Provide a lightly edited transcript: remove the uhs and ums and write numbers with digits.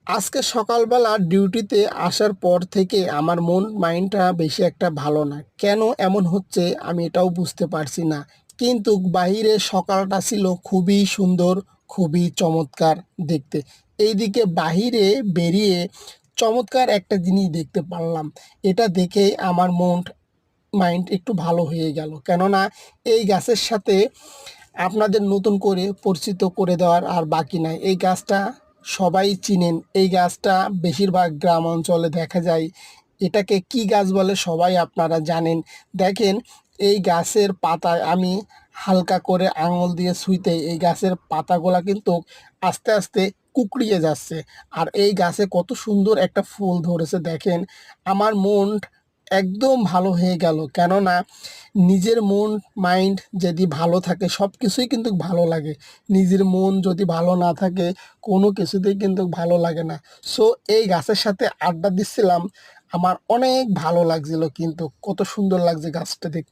আজকে সকালবেলা ডিউটিতে আসার পর থেকে আমার মন মাইন্ডটা বেশি একটা ভালো না। কেন এমন হচ্ছে আমি এটাও বুঝতে পারছি না। কিন্তু বাইরে সকালটা ছিল খুবই সুন্দর, খুবই চমৎকার দেখতে। এইদিকে বাহিরে বেরিয়ে চমৎকার একটা জিনিস দেখতে পারলাম। এটা দেখে আমার মন মাইন্ড একটু ভালো হয়ে গেল। কেননা এই গাছের সাথে আপনাদের নতুন করে পরিচিত করে দেওয়ার আর বাকি নাই। এই গাছটা সবাই চিনেন। এই গাছটা বেশিরভাগ গ্রাম অঞ্চলে দেখা যায়। এটাকে কি গাছ বলে সবাই আপনারা জানেন। দেখেন, এই গাছের পাতায় আমি হালকা করে আঙুল দিয়ে ছুঁইতেই এই গাছের পাতাগুলা কিন্তু আস্তে আস্তে কুঁকড়িয়ে যাচ্ছে। আর এই গাছে কত সুন্দর একটা ফুল ধরেছে দেখেন। আমার মন একদম ভালো হয়ে গেল। কেননা নিজের মন মাইন্ড যদি ভালো থাকে সব কিছুই কিন্তু ভালো লাগে। নিজের মন যদি ভালো না থাকে কোনো কিছুতেই কিন্তু ভালো লাগে না। সো এই গাছের সাথে আড্ডা দিচ্ছিলাম, আমার অনেক ভালো লাগছিল। কিন্তু কত সুন্দর লাগছে গাছটা দেখতে।